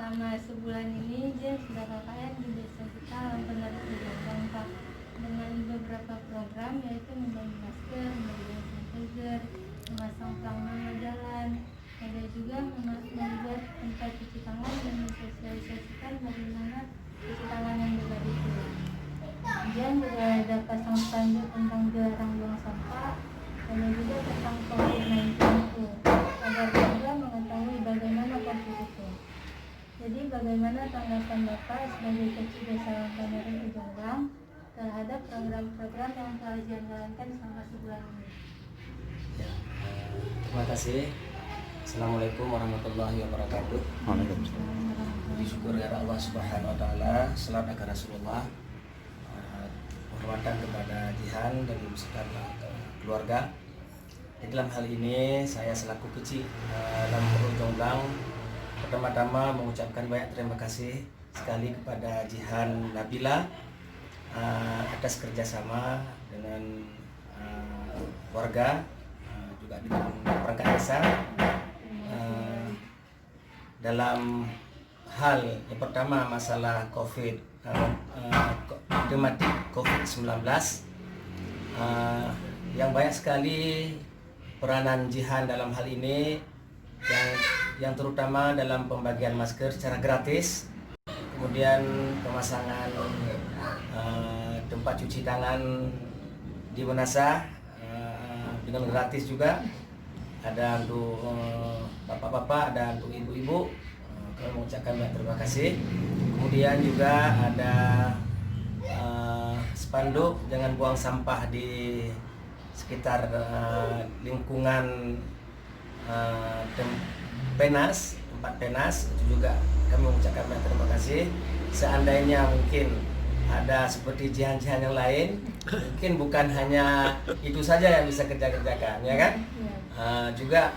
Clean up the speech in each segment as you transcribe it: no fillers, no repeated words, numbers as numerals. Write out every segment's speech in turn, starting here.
selama sebulan ini Jen sudah KKN di desa kita benar berjalan Pak, dengan beberapa program yaitu membagi masker, membagi sanitizer, memasang pelang nama jalan, ada juga membuat tempat cuci tangan dan mensosialisasikan bagaimana cuci tangan yang benar itu. Kemudian juga ada pasang spanduk tentang dilarang buang sampah, ada juga tentang COVID-19 itu, agar warga mengetahui bagaimana COVID itu. Jadi bagaimana tanggapan Bapak sebagai Kepsi Desa Langkanari Jombang terhadap program-program yang telah dijalankan selama sebulan ini? Ya, terima kasih. Assalamualaikum warahmatullahi wabarakatuh. Syukur ya Allah Subhanahu wa taala, salam agar Rasulullah. Penghormatan kepada Jihan dan beserta keluarga. Dalam hal ini saya selaku Kecil Langkanari Jombang pertama-tama mengucapkan banyak terima kasih sekali kepada Jihan Nabila atas kerjasama dengan warga juga dengan perangkat desa dalam hal yang pertama masalah tematik COVID-19 yang banyak sekali peranan Jihan dalam hal ini yang terutama dalam pembagian masker secara gratis, kemudian pemasangan tempat cuci tangan di Wenasa dengan gratis juga, ada untuk bapak-bapak, ada untuk ibu-ibu. Kami mengucapkan banyak terima kasih. Kemudian juga ada spanduk jangan buang sampah di sekitar lingkungan tempat penas, itu juga kami mengucapkan banyak terima kasih. Seandainya mungkin ada seperti jihan-jihan yang lain, mungkin bukan hanya itu saja yang bisa kerjakan, ya kan? Juga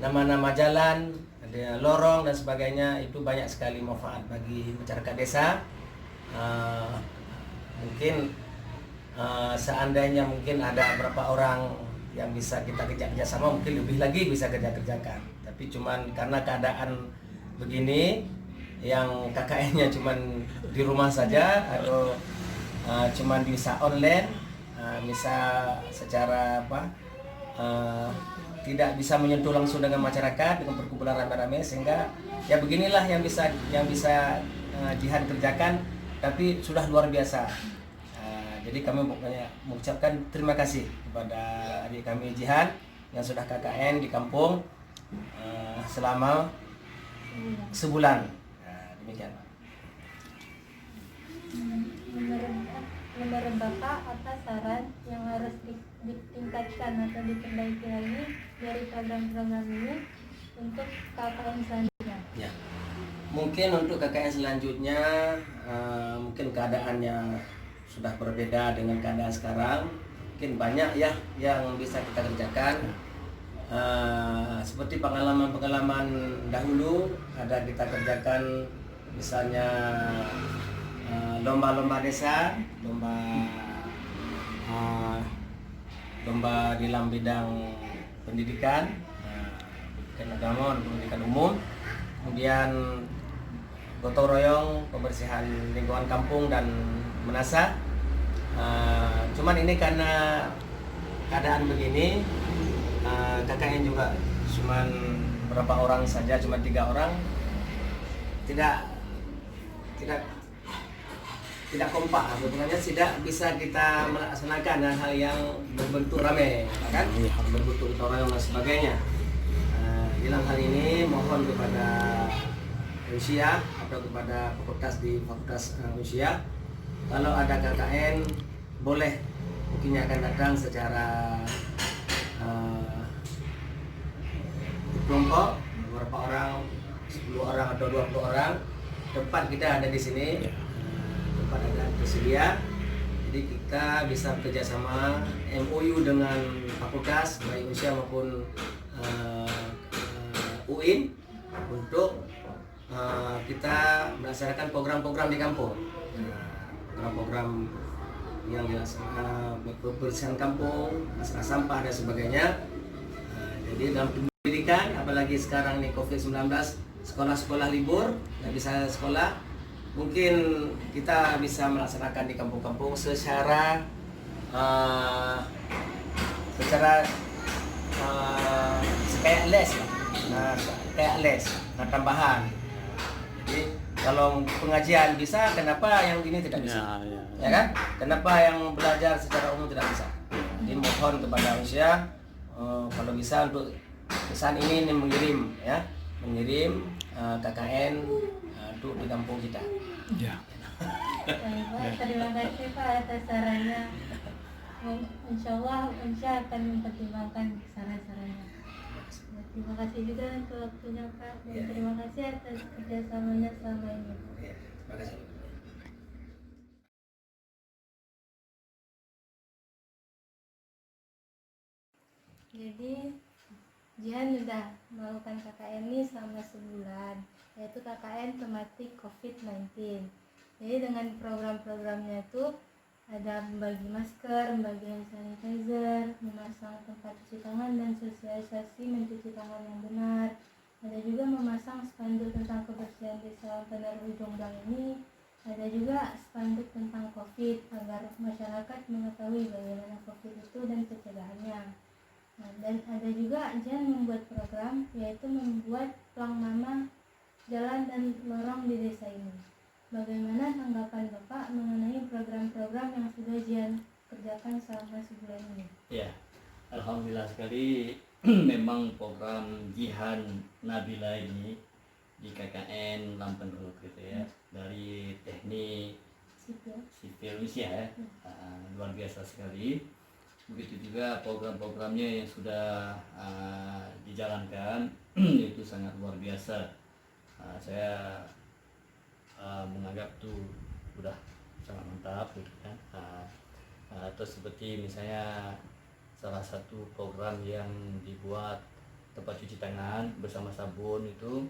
nama-nama jalan, ada lorong dan sebagainya, itu banyak sekali manfaat bagi masyarakat desa. Mungkin seandainya mungkin ada beberapa orang yang bisa kita kerjasama, mungkin lebih lagi bisa kerjakan. Tapi cuman karena keadaan begini, yang KKN-nya cuman di rumah saja atau cuman bisa online, bisa secara tidak bisa menyentuh langsung dengan masyarakat dengan perkumpulan rame-rame, sehingga ya beginilah yang bisa Jihan kerjakan, tapi sudah luar biasa. Jadi kami mengucapkan terima kasih kepada adik kami Jihan yang sudah KKN di kampung selama sebulan. Demikian. Menurut Bapak, apa saran yang harus ditingkatkan atau diperbaiki lagi dari program-program ini untuk KKN selanjutnya? Ya, mungkin untuk KKN selanjutnya mungkin keadaannya sudah berbeda dengan keadaan sekarang. Mungkin banyak ya yang bisa kita kerjakan. Seperti pengalaman-pengalaman dahulu ada kita kerjakan, misalnya lomba-lomba desa, lomba dalam bidang pendidikan, pendidikan agama dan pendidikan umum, kemudian gotong royong pembersihan lingkungan kampung dan menasa. Cuman ini karena keadaan begini, KKN juga cuman berapa orang saja, cuma 3 orang, tidak kompak, sebenarnya tidak bisa kita melaksanakan hal yang berbentuk ramai, kan? Berbentuk orang dan sebagainya. Dalam hal ini mohon kepada Usia atau kepada fakultas Usia, kalau ada KKN boleh mungkin akan datang secara kelompok, beberapa orang, 10 orang atau 20 orang. Tempat kita ada di sini, tempat ada tersedia. Jadi kita bisa bekerjasama MOU dengan fakultas baik Usia maupun UIN untuk kita melaksanakan program-program di kampung. Program-program yang dilaksanakan pembersihan kampung, masalah sampah dan sebagainya. Jadi dalam pendidikan, apalagi sekarang nih COVID-19 sekolah-sekolah libur, nggak bisa sekolah, mungkin kita bisa melaksanakan di kampung-kampung secara uh, kayak les lah. Nah, kayak les, nah tambahan. Jadi kalau pengajian bisa, kenapa yang ini tidak bisa? Ya kan? Kenapa yang belajar secara umum tidak bisa? Jadi mohon kepada manusia, kalau bisa untuk pesan ini mengirim KKN untuk di kampung kita. Ya. Baik, Pak. Terima kasih Pak atas sarannya. Insya Allah akan mempertimbangkan saran-sarannya. Terima kasih juga untuk waktunya Pak, dan terima kasih atas kerjasamanya selama ini. Terima kasih. Jadi Jihan sudah melakukan KKN ini selama sebulan, yaitu KKN tematik COVID-19. Jadi dengan program-programnya itu ada membagi masker, membagi hand sanitizer, memasang tempat cuci tangan dan sosialisasi mencuci tangan yang benar. Ada juga memasang spanduk tentang kebersihan di Salam Penerus Ujung Blang ini. Ada juga spanduk tentang COVID agar masyarakat mengetahui bagaimana COVID itu dan pencegahannya. Nah, dan ada juga Jihan membuat program, yaitu membuat plang nama jalan dan lorong di desa ini. Bagaimana tanggapan Bapak mengenai program-program yang sudah Jihan kerjakan selama sebulan ini? Ya, alhamdulillah sekali. Memang program Jihan Nabila ini di KKN Lampenurut gitu ya, dari teknik sipil ya, luar biasa sekali. Begitu juga program-programnya yang sudah dijalankan itu sangat luar biasa. Saya menganggap tuh udah sangat mantap gitu kan. Atau seperti misalnya salah satu program yang dibuat tempat cuci tangan bersama sabun itu,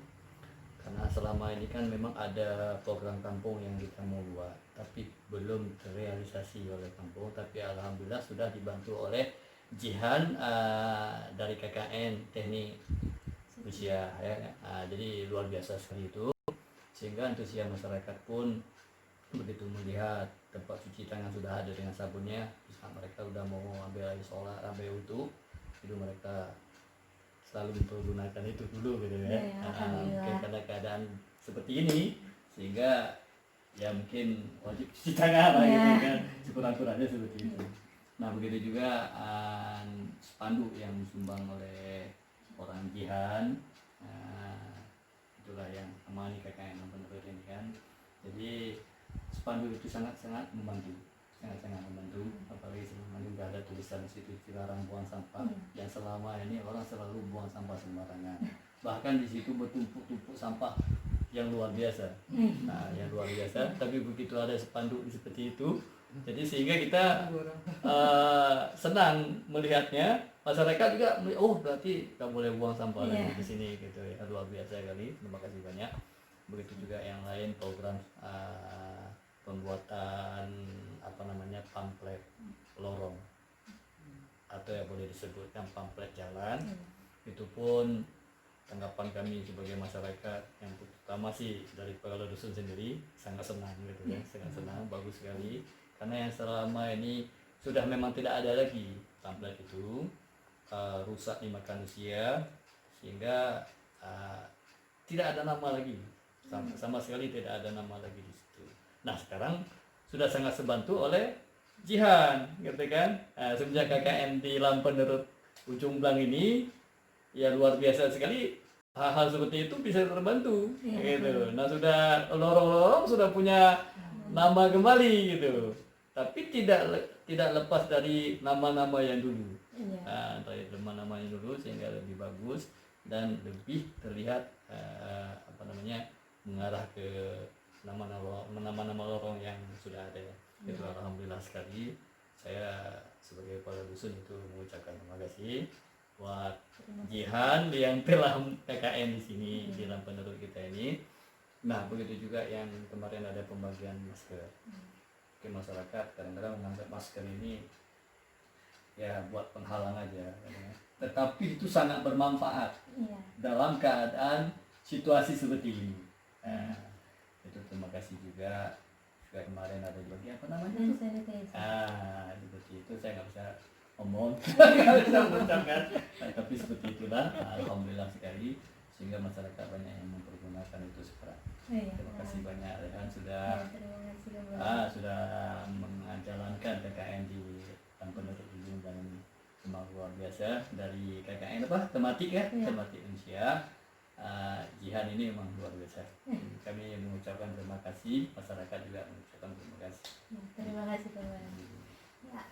karena selama ini kan memang ada program kampung yang kita mau buat tapi belum terrealisasi oleh kampung, tapi alhamdulillah sudah dibantu oleh Jihan dari KKN Teknik Usia ya. Jadi luar biasa sekali itu, sehingga antusias masyarakat pun begitu melihat tempat cuci tangan sudah ada dengan sabunnya, saat mereka sudah mau ambil air sholat, ambil wudhu, itu mereka selalu mempergunakan itu dulu gitu ya. Mungkin karena keadaan seperti ini sehingga ya mungkin wajib cuci tangan lah gitu kan, sekurang-kurangnya seperti itu. Nah begitu juga spanduk yang disumbang oleh orang Jihan, itulah yang amani KKN Lampenurut ini kan. Jadi spanduk itu sangat-sangat membantu, apalagi selama ini nggak ada tulisan di situ dilarang buang sampah. Dan selama ini orang selalu buang sampah sembarangan, bahkan di situ bertumpuk-tumpuk sampah yang luar biasa. Nah yang luar biasa, tapi begitu ada spanduk seperti itu, jadi sehingga kita senang melihatnya. Masyarakat juga, oh berarti nggak boleh buang sampah lagi di sini gitu ya. Luar biasa kali, terima kasih banyak. Begitu juga yang lain program pembuatan pamflet lorong, atau yang boleh disebutkan pamflet jalan. Itu pun tanggapan kami sebagai masyarakat yang pertama sih dari kepala dusun sendiri sangat senang gitu ya, sangat senang, bagus sekali, karena yang selama ini sudah memang tidak ada lagi pamflet itu, rusak dimakan usia, sehingga tidak ada nama lagi, sama sekali tidak ada nama lagi di situ. Nah sekarang sudah sangat terbantu oleh Jihan gitu kan. Semenjak KKN di Lampenurut Ujung Blang ini ya luar biasa sekali, hal-hal seperti itu bisa terbantu gitu. Nah sudah lorong-lorong sudah punya nama kembali gitu, tapi tidak lepas dari nama-nama yang dulu. Dari nama-nama yang dulu, sehingga lebih bagus dan lebih terlihat mengarah ke nama-nama lorong yang sudah ada. Itu alhamdulillah sekali. Saya sebagai kepala dusun itu mengucapkan terima kasih buat Jihan yang telah PKN di sini di Lampenurut kita ini. Nah begitu juga yang kemarin ada pembagian masker. Mungkin masyarakat kadang-kadang menganggap masker ini ya buat penghalang aja, tetapi itu sangat bermanfaat dalam keadaan situasi seperti ini. Itu terima kasih juga kemarin ada bagi apa namanya? Hand sanitizer. Seperti itu saya nggak bisa ngomong, nggak bisa mengucapkan. Tapi seperti itulah, alhamdulillah sekali sehingga masyarakat banyak yang mempergunakan itu sekarang. Terima kasih banyak Rehan sudah Terima kasih Bapak. sudah menjalankan KKN di Lampung Ujung dan memang luar biasa dari KKN apa tematik ya, tematik Indonesia. Jihan ini memang luar biasa. Kami mengucapkan terima kasih, masyarakat juga mengucapkan terima kasih. Terima kasih Bapak. Ya,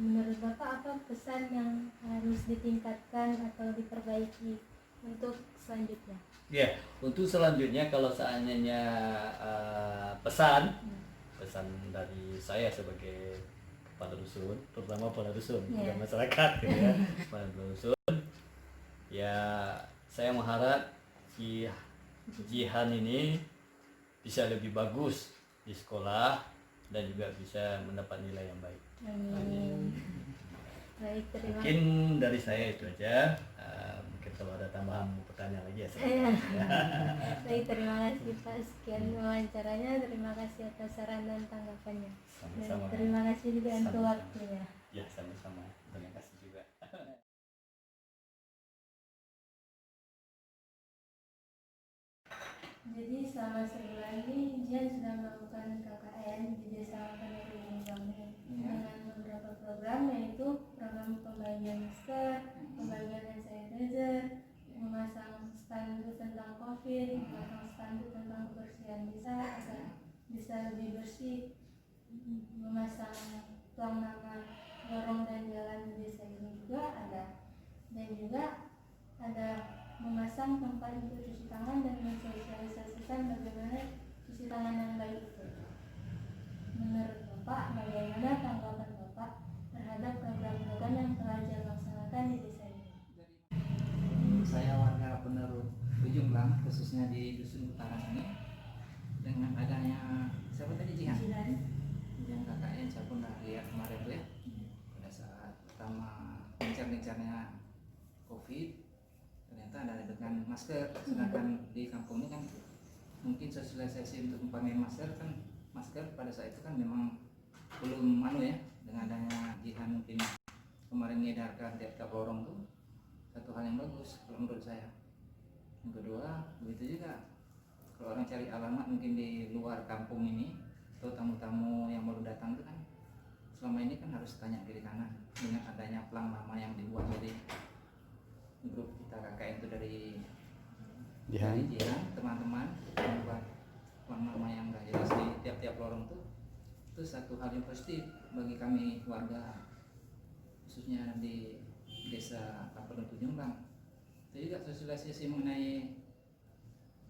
menurut Bapak apa pesan yang harus ditingkatkan atau diperbaiki untuk selanjutnya? Ya, untuk selanjutnya kalau seandainya pesan dari saya sebagai kepala dusun, terutama kepala dusun, bukan masyarakat, gitu ya, kepala dusun, ya saya mengharap si Jihan ini bisa lebih bagus di sekolah dan juga bisa mendapat nilai yang baik. Amin. Baik, terima Mungkin dari saya itu aja. Mungkin kalau ada tambahan pertanyaan lagi ya. Baik, terima kasih Pak. Sekian wawancaranya. Terima kasih atas saran dan tanggapannya. Sama-sama. Dan terima kasih juga untuk Sama-sama. waktunya. Ya, sama-sama. Terima kasih juga. Jadi selama sebulan ini Jian sudah melakukan KKN di Desa Penerimaan Bangun dengan beberapa program, yaitu program pembagian masker, pembagian hand sanitizer, memasang spanduk tentang COVID, memasang spanduk tentang kebersihan desa agar bisa lebih bersih, memasang tuang nama lorong dan jalan di desa ini juga ada, dan juga ada memasang tempat untuk cuci tangan dan mensosialisasikan bagaimana cuci tangan yang baik itu. Menurut Bapak, bagaimana tanggapan Bapak terhadap program-program yang telah dilaksanakan di desa ini? Saya warga Penerut Ujung Lang, khususnya di Dusun Utara ini, dengan adanya siapa tadi Jihan? Yang KKN saya pun udah lihat kemarin tuh ya, pada saat pertama gencar-gencarnya COVID, ternyata ada dengan masker. Sedangkan di kampung ini kan mungkin sosialisasi untuk memakai masker pada saat itu kan memang belum ya, dengan adanya Jihan mungkin kemarin mengedarkan tiap lorong tuh satu hal yang bagus kalau menurut saya. Yang kedua, begitu juga kalau orang cari alamat mungkin di luar kampung ini atau tamu-tamu yang baru datang itu kan selama ini kan harus tanya kiri kanan. Dengan adanya pelang nama yang dibuat dari grup kita KKN itu dari Jihan, teman-teman membuat pelang nama yang gak jelas di tiap-tiap lorong itu satu hal yang positif bagi kami warga, khususnya di Desa Lampung Jombang. Itu juga sosialisasi mengenai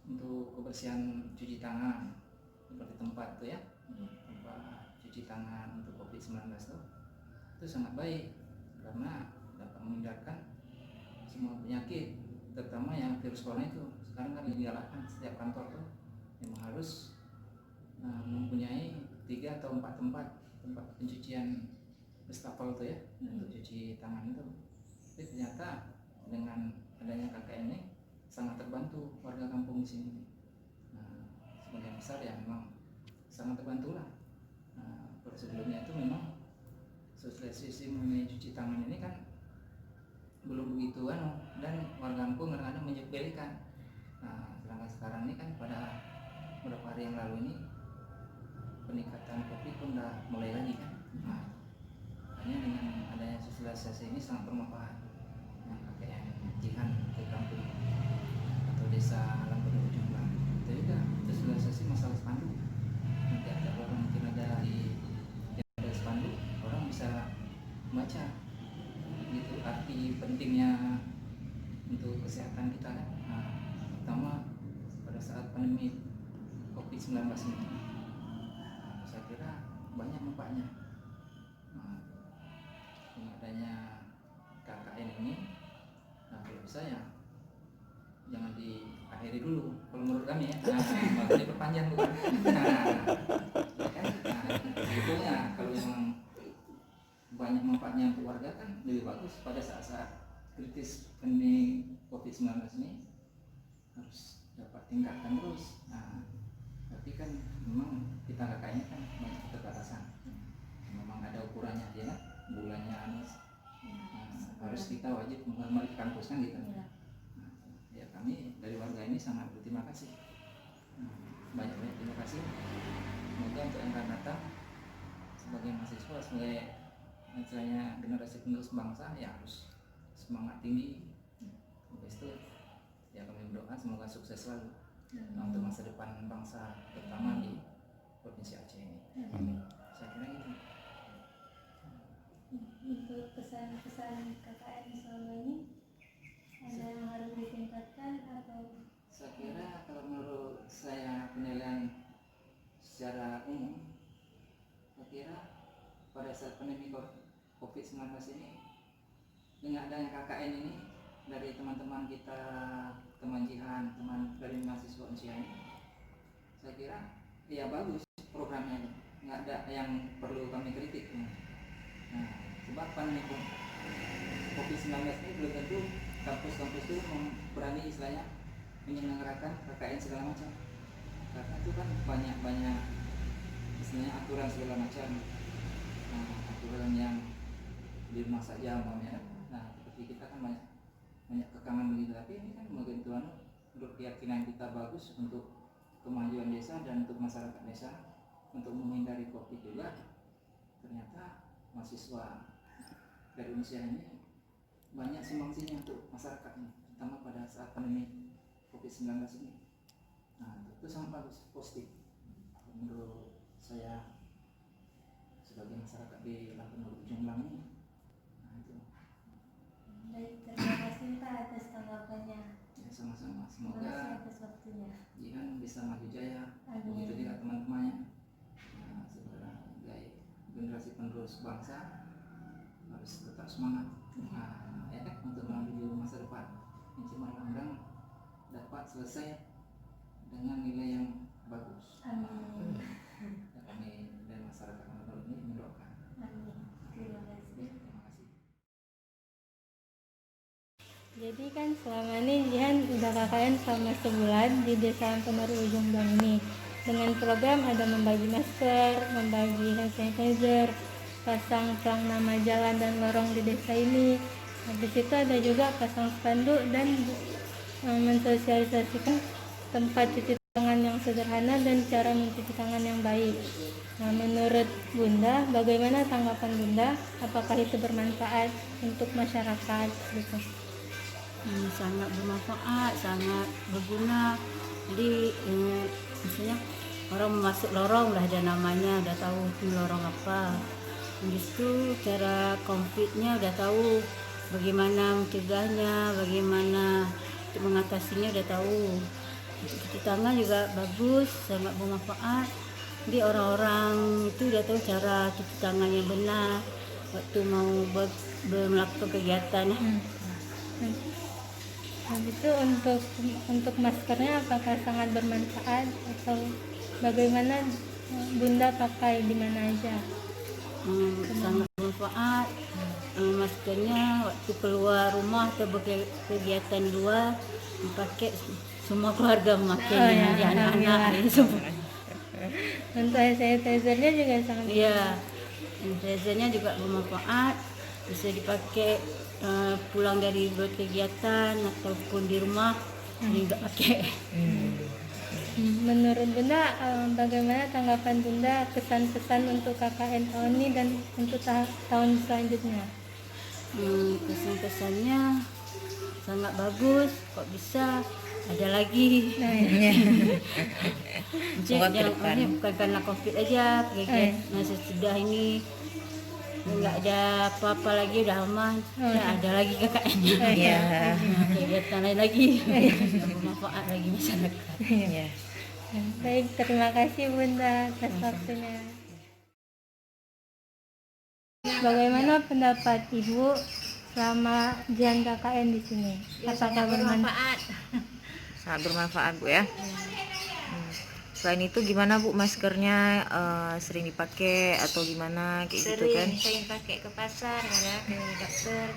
untuk kebersihan cuci tangan seperti tempat itu ya, tempat cuci tangan untuk COVID-19 itu sangat baik karena dapat menghindarkan semua penyakit, terutama yang virus corona itu. Sekarang kan digalakkan setiap kantor tuh memang harus mempunyai 3 atau 4 tempat pencucian wastafel itu ya, untuk cuci tangan itu. Tapi ternyata dengan adanya KKN ini sangat terbantu warga kampung di sini. Sebagian besar ya memang sangat terbantu lah. Sebelumnya itu memang sosialisasi mengenai cuci tangan ini kan belum begitu dan warga kampung kadang-kadang menyepelekan. Sedangkan sekarang ini kan pada beberapa hari yang lalu ini peningkatan COVID pun udah mulai lagi kan. Hanya dengan adanya sosialisasi ini sangat bermanfaat. Yang KKN Jihan ke kampung atau desa Lampung Ujung Lang itu juga sosialisasi masalah spanduk. Nanti ada orang mungkin ada ada spanduk, orang bisa membaca gitu arti pentingnya untuk kesehatan kita kan. Pertama pada saat pandemi COVID-19 ini, saya kira banyak manfaatnya. Dengan adanya KKN ini, kalau bisa ya jangan diakhiri dulu kalau menurut kami ya, malah diperpanjang bukan. Sebetulnya kalau memang banyak manfaatnya untuk warga kan lebih bagus pada saat-saat kritis pandemi COVID-19 ini harus dapat tingkatkan terus. Nah, tapi kan memang kita KKN kan banyak keterbatasan. Memang ada ukurannya aja kan, bulannya harus kita wajib mengambil kampus kan gitu. Ya kami dari warga ini sangat berterima kasih. Banyak-banyak terima kasih. Semoga untuk yang akan datang sebagai mahasiswa, sebagai misalnya generasi penerus bangsa ya harus semangat tinggi. Habis itu ya kami berdoa semoga sukses selalu untuk masa depan bangsa, terutama di provinsi Aceh ini. Saya kira gitu. Untuk pesan-pesan KKN selama ini ada yang harus ditingkatkan atau? Saya kira kalau menurut saya penilaian secara umum, saya kira pada saat pandemi COVID-19 ini, dengan adanya KKN ini dari teman-teman kita, teman Jihan, teman dari mahasiswa Unsia ini, saya kira ya bagus programnya, nggak ada yang perlu kami kritik. Nah, sebab pandemi COVID-19 ini belum tentu kampus-kampus itu berani istilahnya menyelenggarakan KKN segala macam, karena itu kan banyak istilahnya aturan segala macam. Aturan yang di rumah saja umpamanya. Nah, seperti kita kan banyak kekangan begitu, tapi ini kan mungkin Tuhan untuk keyakinan kita bagus untuk kemajuan desa dan untuk masyarakat desa, untuk menghindari COVID juga. Ternyata mahasiswa dari Indonesia ini banyak sumbangsinya untuk masyarakat ini, terutama pada saat pandemi COVID-19 ini. Nah, itu sangat bagus, positif menurut saya sebagai masyarakat di Lampung Ujung Lang ini. Nah, itu. Baik, terima kasih Pak atas tanggapannya. Ya, sama-sama. Terima kasih Semoga atas waktunya. Jihan bisa maju jaya. Amin. Begitu juga teman-temannya. Nah, sebagai generasi penerus bangsa harus tetap semangat. Nah, ya kan, untuk menuju masa depan. Ini mudah-mudahan dapat selesai dengan nilai yang bagus. Amin. Dan kami dan masyarakat Lampung ini mendoakan. Amin. Terima kasih. Terima kasih. Jadi kan selama ini Jihan udah KKN selama sebulan di Desa Pemeru Ujung Bang ini. Dengan program ada membagi masker, membagi hand sanitizer, pasang plang nama jalan dan lorong di desa ini. Habis itu ada juga pasang spanduk dan mensosialisasikan tempat cuci tangan yang sederhana dan cara mencuci tangan yang baik. Nah, menurut Bunda, bagaimana tanggapan Bunda? Apakah itu bermanfaat untuk masyarakat? Gitu. Sangat bermanfaat, sangat berguna. Jadi misalnya orang masuk lorong udah ada namanya, udah tahu itu lorong apa. Habis itu cara konfliknya udah tahu, bagaimana mencegahnya, bagaimana untuk mengatasinya udah tahu. Cuci tangan juga bagus, sangat bermanfaat. Jadi orang-orang itu udah tahu cara cuci tangan yang benar waktu mau melakukan kegiatan. Habis itu untuk maskernya apakah sangat bermanfaat atau bagaimana Bunda pakai di mana aja? Sangat bermanfaat. Maskernya waktu keluar rumah atau berkegiatan di luar dipakai, semua keluarga memakai, anak-anak semua. Untuk sanitizernya juga sangat sanitizernya juga bermanfaat, bisa dipakai pulang dari berkegiatan ataupun di rumah juga pakai. Menurut Bunda, bagaimana tanggapan Bunda kesan-pesan untuk KKN tahun ini dan untuk tahun selanjutnya? Kesan-pesannya sangat bagus, kok bisa ada lagi. Bukan karena COVID aja, kegiatan sesudah ini nggak ada apa-apa lagi, udah aman, ada lagi KKN-nya. Kegiatan lain lagi, bermanfaat lagi masyarakat. Baik, terima kasih Bunda atas waktunya. Bagaimana pendapat Ibu selama Jihan KKN di sini? Apakah bermanfaat? Sangat bermanfaat Bu ya. Selain itu gimana Bu, maskernya sering dipakai atau gimana kayak gitu kan? Sering pakai ke pasar, ke dokter.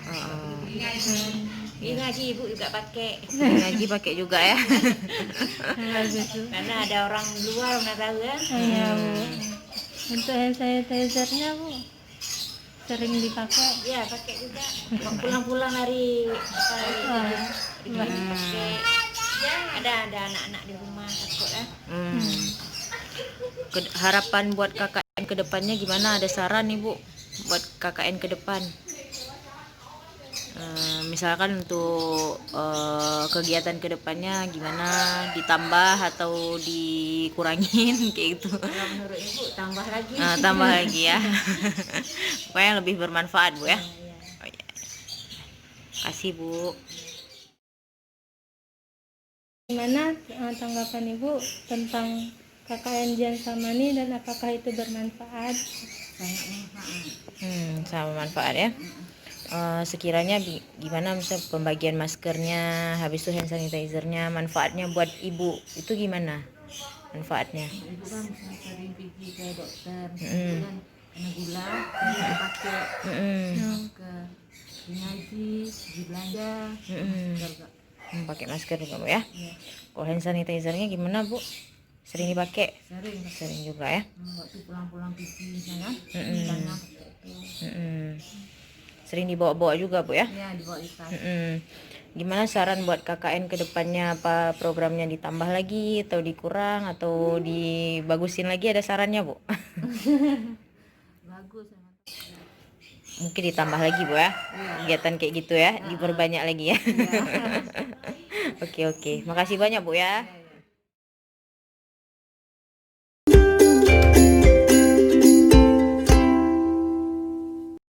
Ngaji ibu juga pakai. Ngaji pakai juga ya. Bagus Bu. Karena ada orang luar nggak tahu ya. Iya Bu. Untuk hand sanitizer-nya Bu sering dipakai. Iya pakai juga. Pulang-pulang dari pakai. Ya ada anak-anak di rumah takut ya. Harapan buat KKN ke depannya gimana? Ada saran nih Bu buat KKN ke depan? Misalkan untuk kegiatan ke depannya gimana, ditambah atau dikurangin kayak gitu. Kalau menurut ibu tambah lagi. Tambah lagi ya. Pokoknya lebih bermanfaat Bu ya. Oh, iya. Kasih Bu. Gimana tanggapan Ibu tentang KKN Jihan Samani dan apakah itu bermanfaat? Sama manfaat ya. Sekiranya gimana misal pembagian maskernya, habis itu hand sanitizer-nya, manfaatnya buat ibu itu gimana manfaatnya? Ibu kan sering pergi ke dokter, kan kena gula, saya pakai masker, ngaji, di belanja, masker. Pakai masker juga Bu ya. Kalau hand sanitizer-nya gimana Bu? Sering dipakai? Sering juga ya. Waktu pulang-pulang pergi saya, karena itu. Sering dibawa-bawa juga Bu ya. Ya dibawa di tas. Gimana saran buat KKN ke depannya, apa programnya ditambah lagi atau dikurang atau dibagusin lagi, ada sarannya Bu? Bagus. Mungkin ditambah lagi Bu ya. Kegiatan kayak gitu ya, diperbanyak lagi ya. Oke. Makasih banyak Bu ya.